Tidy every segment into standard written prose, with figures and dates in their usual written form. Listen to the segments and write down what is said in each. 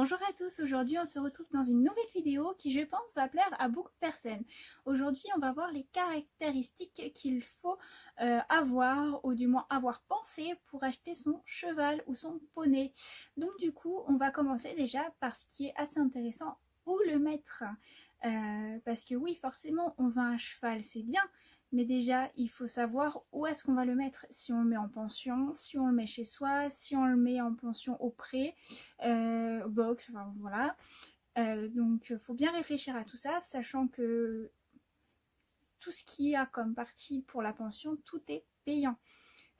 Bonjour à tous, aujourd'hui on se retrouve dans une nouvelle vidéo qui je pense va plaire à beaucoup de personnes. Aujourd'hui on va voir les caractéristiques qu'il faut avoir ou du moins avoir pensé pour acheter son cheval ou son poney. Donc du coup on va commencer déjà par ce qui est assez intéressant, où le mettre. Parce que oui forcément on veut un cheval, c'est bien. Mais déjà, il faut savoir où est-ce qu'on va le mettre. Si on le met en pension, si on le met chez soi, si on le met en pension au pré, box, enfin voilà. Donc, il faut bien réfléchir à tout ça, sachant que tout ce qu'il y a comme partie pour la pension, tout est payant.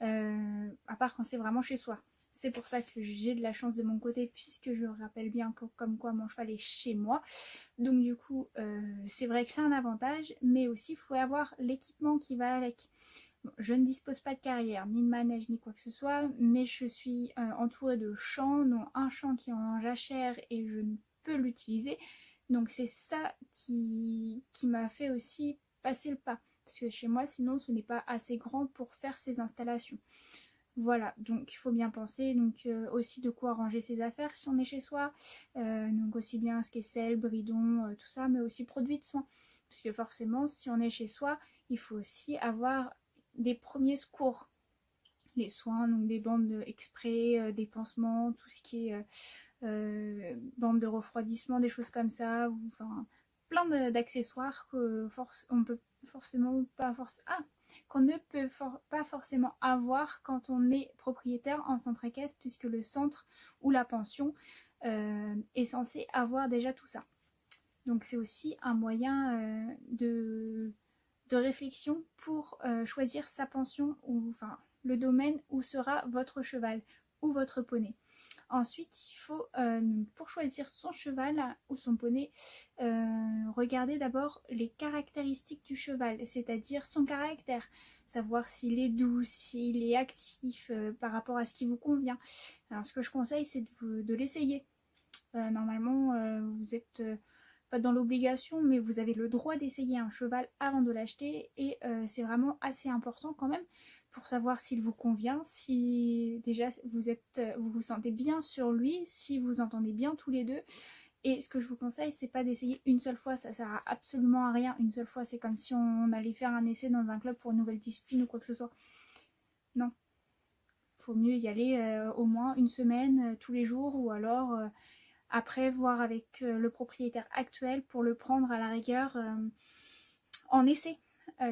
À part quand c'est vraiment chez soi. C'est pour ça que j'ai de la chance de mon côté, puisque je rappelle bien que, comme quoi mon cheval est chez moi. Donc du coup, c'est vrai que c'est un avantage, mais aussi il faut avoir l'équipement qui va avec. Bon, je ne dispose pas de carrière, ni de manège, ni quoi que ce soit, mais je suis entourée de champs, dont un champ qui est en jachère et je ne peux l'utiliser. Donc c'est ça qui m'a fait aussi passer le pas. Parce que chez moi, sinon, ce n'est pas assez grand pour faire ces installations. Voilà, donc il faut bien penser, donc aussi de quoi ranger ses affaires si on est chez soi, donc aussi bien ce qui est sel, bridon, tout ça, mais aussi produits de soins. Parce que forcément, si on est chez soi, il faut aussi avoir des premiers secours. Les soins, donc des bandes exprès, des pansements, tout ce qui est bandes de refroidissement, des choses comme ça, ou, enfin plein d'accessoires on peut forcément pas qu'on ne peut pas forcément avoir quand on est propriétaire en centre équestre, puisque le centre ou la pension est censé avoir déjà tout ça. Donc c'est aussi un moyen de réflexion pour choisir sa pension, ou enfin le domaine où sera votre cheval ou votre poney. Ensuite, il faut, pour choisir son cheval ou son poney, regarder d'abord les caractéristiques du cheval, c'est-à-dire son caractère, savoir s'il est doux, s'il est actif par rapport à ce qui vous convient. Alors ce que je conseille, c'est de l'essayer. Normalement, vous êtes pas dans l'obligation, mais vous avez le droit d'essayer un cheval avant de l'acheter, et c'est vraiment assez important quand même pour savoir s'il vous convient, si déjà vous vous sentez bien sur lui, si vous entendez bien tous les deux. Et ce que je vous conseille, c'est pas d'essayer une seule fois, ça sert absolument à rien. Une seule fois, c'est comme si on allait faire un essai dans un club pour une nouvelle discipline ou quoi que ce soit. Non, faut mieux y aller au moins une semaine, tous les jours, ou alors après voir avec le propriétaire actuel pour le prendre à la rigueur en essai.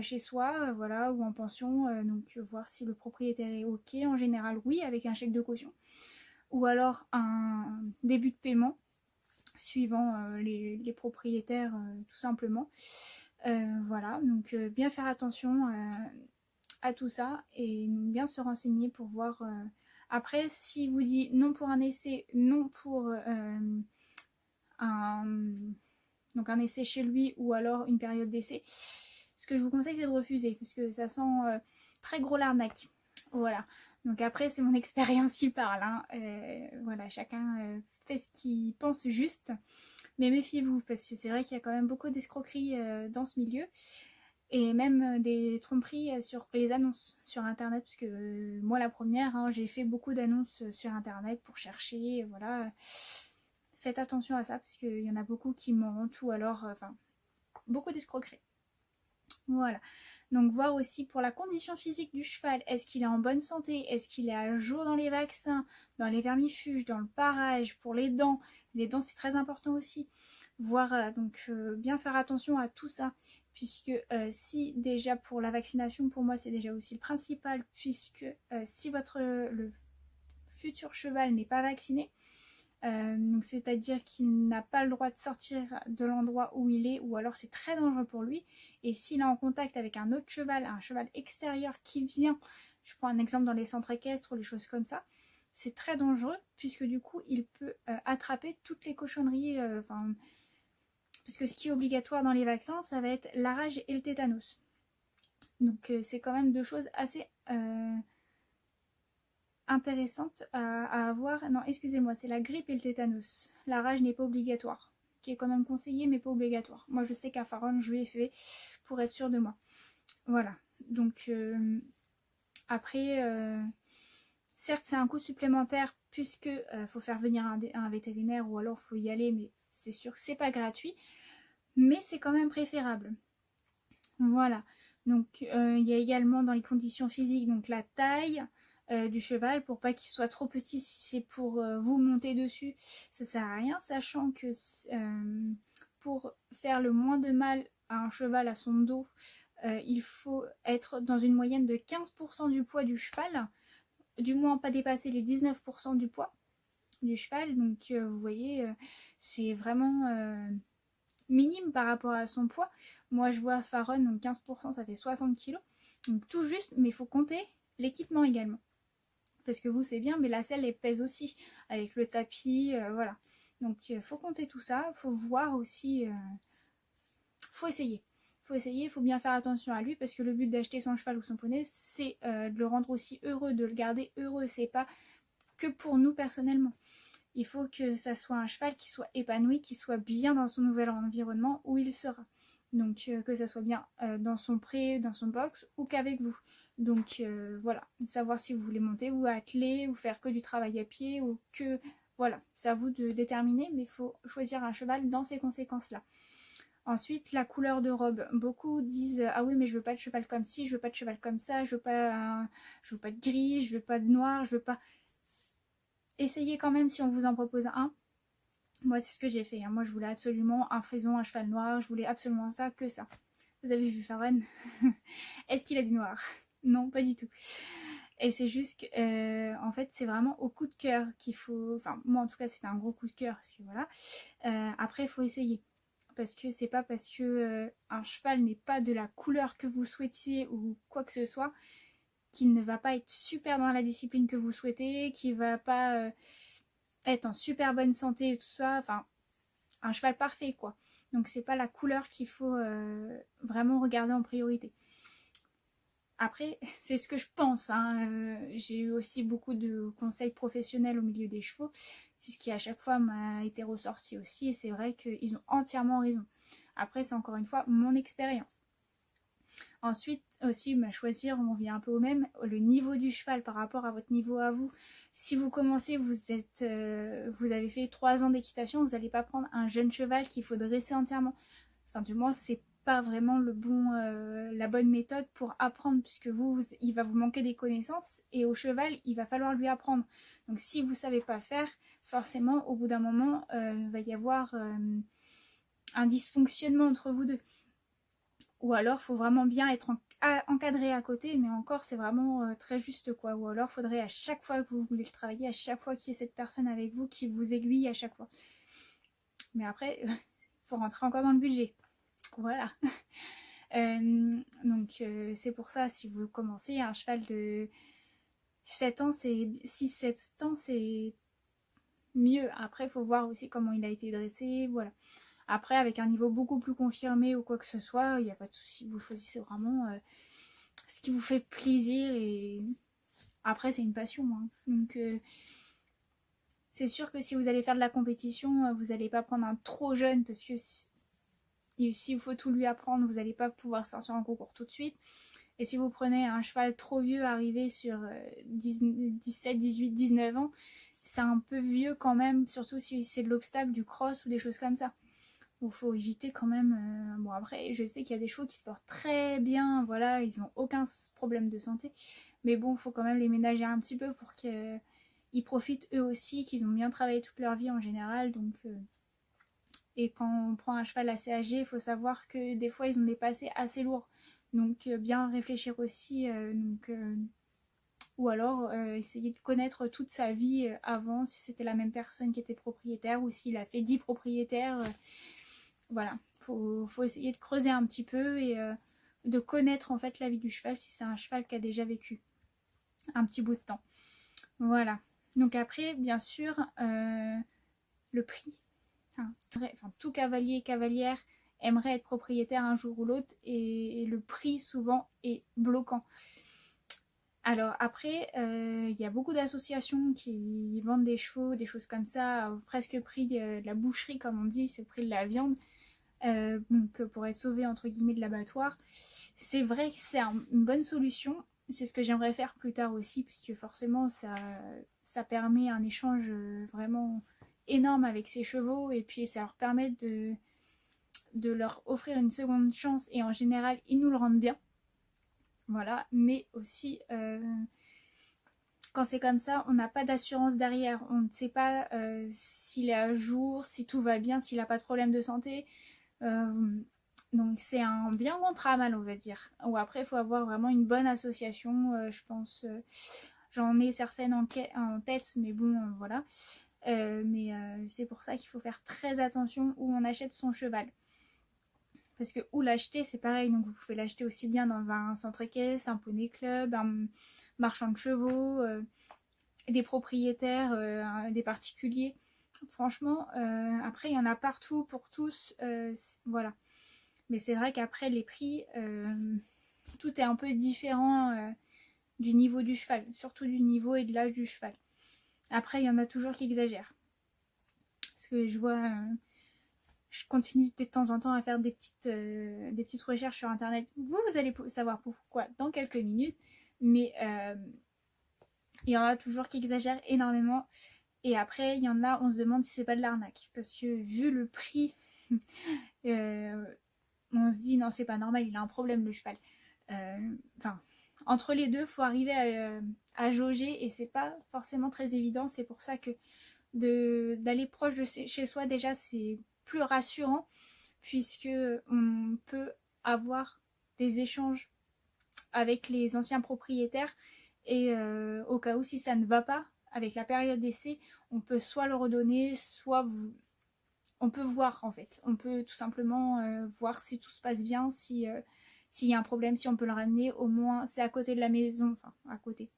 Chez soi, voilà, ou en pension, donc voir si le propriétaire est ok. En général, oui, avec un chèque de caution, ou alors un début de paiement, suivant les propriétaires, tout simplement. Voilà, donc bien faire attention à tout ça et bien se renseigner pour voir. Après, si vous dit non pour un essai, non pour donc un essai chez lui, ou alors une période d'essai, ce que je vous conseille, c'est de refuser, parce que ça sent très gros l'arnaque. Voilà. Donc après, c'est mon expérience qui parle. Hein. Voilà, chacun fait ce qu'il pense juste. Mais méfiez-vous, parce que c'est vrai qu'il y a quand même beaucoup d'escroqueries dans ce milieu. Et même des tromperies sur les annonces sur internet, parce que moi la première, hein, j'ai fait beaucoup d'annonces sur internet pour chercher, voilà. Faites attention à ça, parce qu'il y en a beaucoup qui mentent, ou alors, beaucoup d'escroqueries. Voilà. Donc voir aussi pour la condition physique du cheval, est-ce qu'il est en bonne santé, est-ce qu'il est à jour dans les vaccins, dans les vermifuges, dans le parage, pour les dents c'est très important aussi. Voir, donc bien faire attention à tout ça, puisque si déjà pour la vaccination, pour moi c'est déjà aussi le principal, puisque si le futur cheval n'est pas vacciné, donc c'est-à-dire qu'il n'a pas le droit de sortir de l'endroit où il est, ou alors c'est très dangereux pour lui. Et s'il est en contact avec un autre cheval, un cheval extérieur qui vient, je prends un exemple dans les centres équestres ou les choses comme ça, c'est très dangereux, puisque du coup il peut attraper toutes les cochonneries, parce que ce qui est obligatoire dans les vaccins, ça va être la rage et le tétanos. Donc c'est quand même deux choses assez intéressante à avoir. Non, excusez-moi, c'est la grippe et le tétanos. La rage n'est pas obligatoire, qui est quand même conseillé, mais pas obligatoire. Moi, je sais qu'à Faron, je lui ai fait pour être sûre de moi. Voilà. Donc, après, Certes, c'est un coût supplémentaire puisque faut faire venir un vétérinaire ou alors faut y aller, mais c'est sûr que c'est pas gratuit, mais c'est quand même préférable. Voilà. Donc il y a également dans les conditions physiques donc la taille du cheval pour pas qu'il soit trop petit. Si c'est pour vous monter dessus, ça sert à rien, sachant que pour faire le moins de mal à un cheval, à son dos, il faut être dans une moyenne de 15% du poids du cheval, du moins pas dépasser les 19% du poids du cheval. Donc vous voyez, c'est vraiment minime par rapport à son poids. Moi je vois Faron, donc 15%, ça fait 60 kg. Donc tout juste, mais il faut compter l'équipement également. Parce que vous c'est bien, mais la selle elle pèse aussi, avec le tapis, voilà. Donc il faut compter tout ça, il faut voir aussi, faut essayer. Il faut bien faire attention à lui parce que le but d'acheter son cheval ou son poney, c'est de le rendre aussi heureux, de le garder heureux. C'est pas que pour nous personnellement. Il faut que ça soit un cheval qui soit épanoui, qui soit bien dans son nouvel environnement où il sera. Donc que ça soit bien dans son pré, dans son box ou qu'avec vous. Donc voilà, savoir si vous voulez monter ou atteler ou faire que du travail à pied ou que... Voilà, c'est à vous de déterminer, mais il faut choisir un cheval dans ces conséquences-là. Ensuite, la couleur de robe. Beaucoup disent ah oui mais je veux pas de cheval comme ci, je veux pas de cheval comme ça, je veux pas de gris, je veux pas de noir, je veux pas... Essayez quand même si on vous en propose un. Moi c'est ce que j'ai fait, hein. Moi je voulais absolument un frison, un cheval noir, je voulais absolument ça, que ça. Vous avez vu Farren? Est-ce qu'il a du noir? Non, pas du tout. Et c'est juste que, en fait, c'est vraiment au coup de cœur qu'il faut... Enfin, moi en tout cas c'était un gros coup de cœur, parce que voilà. Après il faut essayer. Parce que c'est pas parce que un cheval n'est pas de la couleur que vous souhaitiez ou quoi que ce soit qu'il ne va pas être super dans la discipline que vous souhaitez, qu'il va pas être en super bonne santé et tout ça. Enfin, un cheval parfait quoi. Donc c'est pas la couleur qu'il faut vraiment regarder en priorité. Après, c'est ce que je pense, hein. J'ai eu aussi beaucoup de conseils professionnels au milieu des chevaux. C'est ce qui à chaque fois m'a été ressorti aussi. Et c'est vrai qu'ils ont entièrement raison. Après, c'est encore une fois mon expérience. Ensuite, aussi, choisir, on vient un peu au même, le niveau du cheval par rapport à votre niveau à vous. Si vous commencez, vous avez fait 3 ans d'équitation, vous n'allez pas prendre un jeune cheval qu'il faut dresser entièrement. Enfin, du moins, c'est pas vraiment la bonne méthode pour apprendre, puisque il va vous manquer des connaissances et au cheval, il va falloir lui apprendre. Donc, si vous savez pas faire, forcément, au bout d'un moment, il va y avoir un dysfonctionnement entre vous deux. Ou alors, il faut vraiment bien être encadré à côté, mais encore, c'est vraiment très juste, quoi. Ou alors, il faudrait à chaque fois que vous voulez le travailler, à chaque fois qu'il y ait cette personne avec vous qui vous aiguille à chaque fois. Mais après, il faut rentrer encore dans le budget. Voilà. Donc, c'est pour ça, si vous commencez, un cheval de 7 ans, 6-7 ans, c'est mieux. Après, il faut voir aussi comment il a été dressé, voilà. Après, avec un niveau beaucoup plus confirmé ou quoi que ce soit, il n'y a pas de souci. Vous choisissez vraiment ce qui vous fait plaisir. Et après, c'est une passion, hein. Donc, c'est sûr que si vous allez faire de la compétition, vous n'allez pas prendre un trop jeune parce que s'il faut tout lui apprendre, vous n'allez pas pouvoir sortir en concours tout de suite. Et si vous prenez un cheval trop vieux arrivé sur 17, 18, 19 ans, c'est un peu vieux quand même, surtout si c'est de l'obstacle, du cross ou des choses comme ça. Il faut éviter quand même. Bon, après, je sais qu'il y a des chevaux qui se portent très bien, voilà, ils n'ont aucun problème de santé. Mais bon, il faut quand même les ménager un petit peu pour qu'ils profitent eux aussi, qu'ils ont bien travaillé toute leur vie en général. Donc, et quand on prend un cheval assez âgé, il faut savoir que des fois, ils ont des passés assez lourds. Donc, bien réfléchir aussi. Ou alors, essayer de connaître toute sa vie avant, si c'était la même personne qui était propriétaire ou s'il a fait 10 propriétaires. Voilà, faut essayer de creuser un petit peu et de connaître en fait la vie du cheval si c'est un cheval qui a déjà vécu un petit bout de temps. Voilà. Donc après, bien sûr, le prix. Enfin, tout cavalier et cavalière aimerait être propriétaire un jour ou l'autre et le prix souvent est bloquant. Alors après, il y a beaucoup d'associations qui vendent des chevaux, des choses comme ça, presque prix de la boucherie comme on dit, c'est le prix de la viande. Donc pour être sauvé entre guillemets de l'abattoir. C'est vrai que c'est une bonne solution, c'est ce que j'aimerais faire plus tard aussi, puisque forcément ça permet un échange vraiment énorme avec ces chevaux, et puis ça leur permet de leur offrir une seconde chance, et en général ils nous le rendent bien. Voilà, mais aussi quand c'est comme ça, on n'a pas d'assurance derrière, on ne sait pas s'il est à jour, si tout va bien, s'il n'a pas de problème de santé. Donc c'est un bien contre mal, on va dire. Ou après, il faut avoir vraiment une bonne association, je pense. J'en ai certaines en tête, mais bon, voilà. Mais c'est pour ça qu'il faut faire très attention où on achète son cheval. Parce que où l'acheter, c'est pareil. Donc vous pouvez l'acheter aussi bien dans un centre équestre, un poney club, un marchand de chevaux, des propriétaires, des particuliers. Franchement, après, il y en a partout pour tous. Voilà. Mais c'est vrai qu'après, les prix, tout est un peu différent du niveau du cheval. Surtout du niveau et de l'âge du cheval. Après, il y en a toujours qui exagèrent. Parce que je vois... je continue de temps en temps à faire des petites recherches sur internet. Vous allez savoir pourquoi dans quelques minutes. Mais il y en a toujours qui exagèrent énormément. Et après, il y en a, on se demande si c'est pas de l'arnaque. Parce que vu le prix, on se dit non, c'est pas normal, il a un problème le cheval. Enfin, entre les deux, faut arriver à jauger, et c'est pas forcément très évident. C'est pour ça que d'aller proche de chez soi, déjà, c'est plus rassurant, puisque on peut avoir des échanges avec les anciens propriétaires, et au cas où si ça ne va pas avec la période d'essai, on peut soit le redonner, soit on peut voir en fait. On peut tout simplement voir si tout se passe bien, s'il y a un problème, si on peut le ramener. Au moins, c'est à côté de la maison, enfin à côté.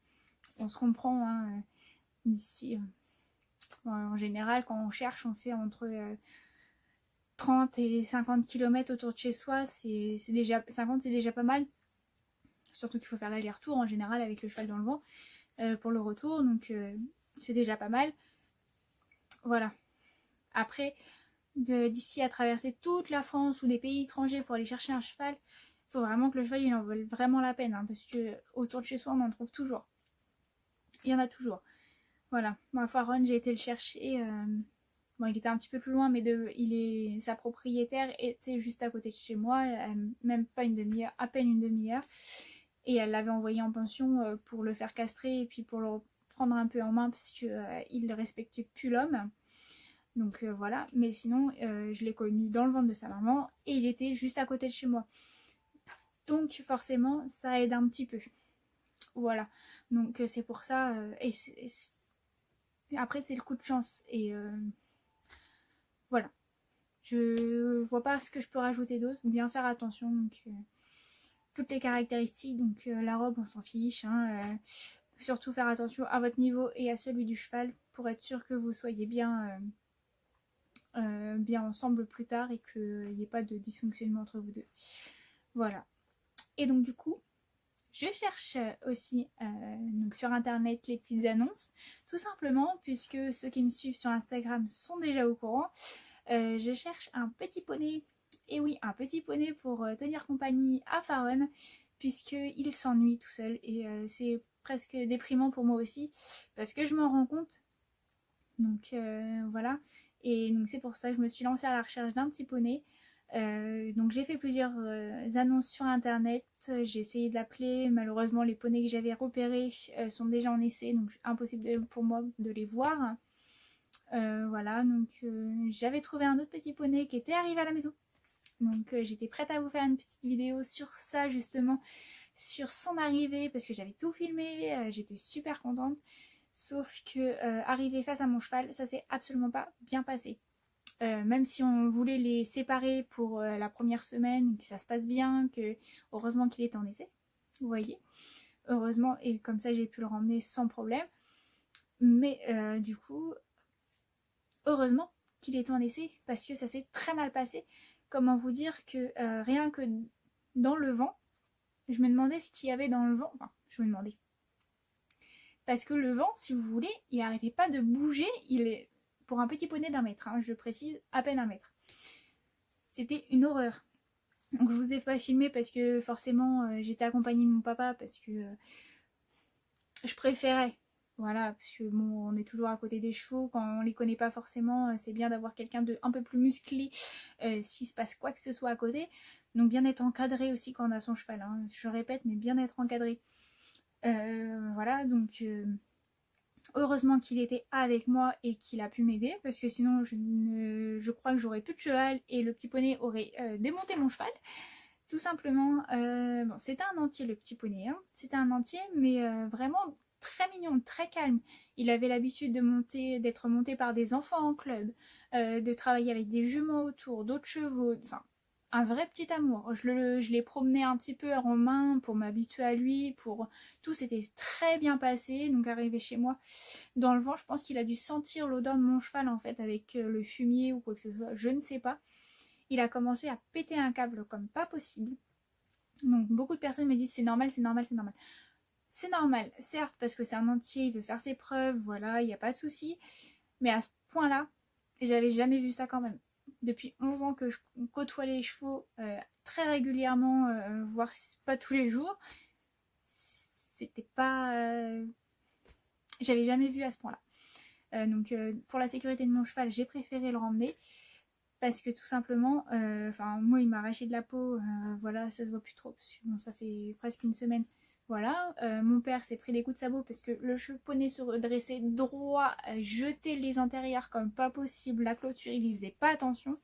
On se comprend, hein, d'ici. En général, quand on cherche, on fait entre 30 et 50 km autour de chez soi. C'est déjà 50, c'est déjà pas mal. Surtout qu'il faut faire l'aller-retour en général avec le cheval dans le vent pour le retour. Donc c'est déjà pas mal. Voilà. Après, d'ici à traverser toute la France ou des pays étrangers pour aller chercher un cheval, il faut vraiment que le cheval il en vaille vraiment la peine, hein, parce que autour de chez soi on en trouve toujours. Il y en a toujours. Voilà. Moi, Faron, j'ai été le chercher. Bon, il était un petit peu plus loin, mais sa propriétaire était juste à côté de chez moi, même pas une demi-heure, à peine une demi-heure. Et elle l'avait envoyé en pension pour le faire castrer et puis pour le prendre un peu en main, parce qu'il ne respectait plus l'homme. Donc voilà, mais sinon je l'ai connu dans le ventre de sa maman et il était juste à côté de chez moi. Donc forcément ça aide un petit peu. Voilà, donc c'est pour ça. Après c'est le coup de chance. Et voilà, je vois pas ce que je peux rajouter d'autre. Faut bien faire attention. Donc toutes les caractéristiques, donc la robe on s'en fiche. Hein, surtout faire attention à votre niveau et à celui du cheval pour être sûr que vous soyez bien ensemble plus tard et qu'il n'y ait pas de dysfonctionnement entre vous deux. Voilà. Et donc du coup, je cherche aussi donc sur internet les petites annonces, tout simplement puisque ceux qui me suivent sur Instagram sont déjà au courant. Je cherche un petit poney, et oui, un petit poney pour tenir compagnie à Faron, puisqu'il s'ennuie tout seul, et c'est presque déprimant pour moi aussi, parce que je m'en rends compte. Donc voilà. Et donc c'est pour ça que je me suis lancée à la recherche d'un petit poney. Donc j'ai fait plusieurs annonces sur internet, j'ai essayé de l'appeler. Malheureusement les poneys que j'avais repérés sont déjà en essai, donc impossible pour moi de les voir. Voilà, donc j'avais trouvé un autre petit poney qui était arrivé à la maison. Donc j'étais prête à vous faire une petite vidéo sur ça, justement, sur son arrivée, parce que j'avais tout filmé, j'étais super contente. Sauf que arrivé face à mon cheval, ça s'est absolument pas bien passé. Même si on voulait les séparer pour la première semaine, que ça se passe bien, que heureusement qu'il était en essai, vous voyez, heureusement, et comme ça j'ai pu le ramener sans problème. Mais du coup, heureusement qu'il était en essai, parce que ça s'est très mal passé. Comment vous dire que rien que dans le vent, je me demandais ce qu'il y avait dans le vent. Enfin, je me demandais. Parce que le vent, si vous voulez, il n'arrêtait pas de bouger. Il est, pour un petit poney d'1 mètre, hein, je précise, à peine 1 mètre. C'était une horreur. Donc je vous ai pas filmé parce que forcément j'étais accompagnée de mon papa parce que je préférais. Voilà, parce que bon, on est toujours à côté des chevaux, quand on les connaît pas forcément, c'est bien d'avoir quelqu'un de un peu plus musclé s'il se passe quoi que ce soit à côté. Donc bien être encadré aussi quand on a son cheval, hein. Je répète, mais bien être encadré. Voilà, donc heureusement qu'il était avec moi et qu'il a pu m'aider, parce que sinon je crois que j'aurais plus de cheval et le petit poney aurait démonté mon cheval. Tout simplement, bon, c'était un entier le petit poney, hein. C'était un entier, mais vraiment très mignon, très calme. Il avait l'habitude d'être monté par des enfants en club, de travailler avec des jumeaux autour, d'autres chevaux, enfin un vrai petit amour. Je l'ai promené un petit peu en main pour m'habituer à lui, pour tout s'était très bien passé. Donc arrivé chez moi dans le vent, je pense qu'il a dû sentir l'odeur de mon cheval en fait avec le fumier ou quoi que ce soit, je ne sais pas. Il a commencé à péter un câble comme pas possible. Donc beaucoup de personnes me disent c'est normal, c'est normal, c'est normal. C'est normal, certes, parce que c'est un entier, il veut faire ses preuves, voilà, il n'y a pas de souci. Mais à ce point-là, j'avais jamais vu ça quand même. Depuis 11 ans que je côtoie les chevaux très régulièrement, voire pas tous les jours, c'était pas... j'avais jamais vu à ce point-là. Donc pour la sécurité de mon cheval, j'ai préféré le ramener. Parce que tout simplement, moi il m'a arraché de la peau, voilà, ça se voit plus trop, parce que bon, ça fait presque une semaine. Voilà, mon père s'est pris des coups de sabot parce que le poney se redressait droit, jetait les antérieurs comme pas possible, la clôture, il y faisait pas attention.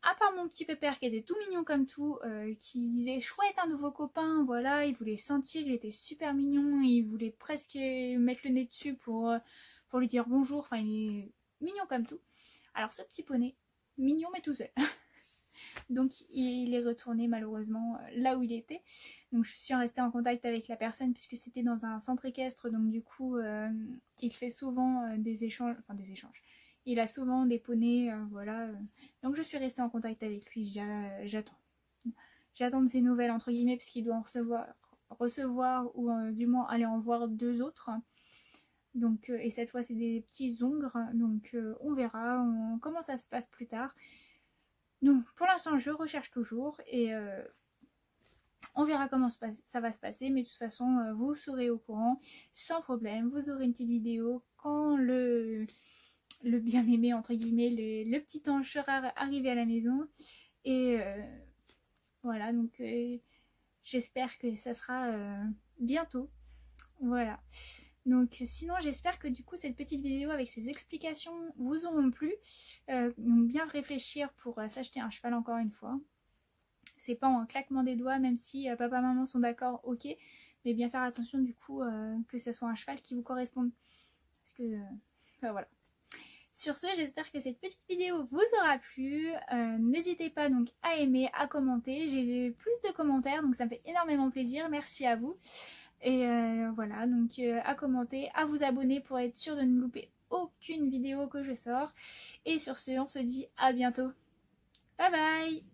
À part mon petit pépère qui était tout mignon comme tout, qui disait chouette un nouveau copain, voilà, il voulait sentir, il était super mignon, il voulait presque mettre le nez dessus pour lui dire bonjour, enfin il est mignon comme tout. Alors ce petit poney, mignon mais tout seul. Donc il est retourné malheureusement là où il était. Donc je suis restée en contact avec la personne puisque c'était dans un centre équestre. Donc du coup il fait souvent des échanges. Il a souvent des poneys, voilà. Donc je suis restée en contact avec lui, j'attends. J'attends de ses nouvelles entre guillemets puisqu'il doit en recevoir ou du moins aller en voir 2 autres. Donc, et cette fois c'est des petits ongres, donc on verra comment ça se passe plus tard. Donc pour l'instant je recherche toujours et on verra comment ça va se passer, mais de toute façon vous serez au courant sans problème. Vous aurez une petite vidéo quand le bien-aimé entre guillemets, le petit ange sera arrivé à la maison. Et voilà, donc j'espère que ça sera bientôt. Voilà. Donc sinon j'espère que du coup cette petette vidéo avec ces explications vous auront plu. Donc bien réfléchir pour s'acheter un cheval encore une fois. C'est pas en claquement des doigts, même si papa et maman sont d'accord, ok. Mais bien faire attention du coup que ce soit un cheval qui vous corresponde. Parce que voilà. Sur ce, j'espère que cette petite vidéo vous aura plu. N'hésitez pas donc à aimer, à commenter. J'ai plus de commentaires, donc ça me fait énormément plaisir. Merci à vous. Et voilà, donc à commenter, à vous abonner pour être sûr de ne louper aucune vidéo que je sors. Et sur ce, on se dit à bientôt. Bye bye!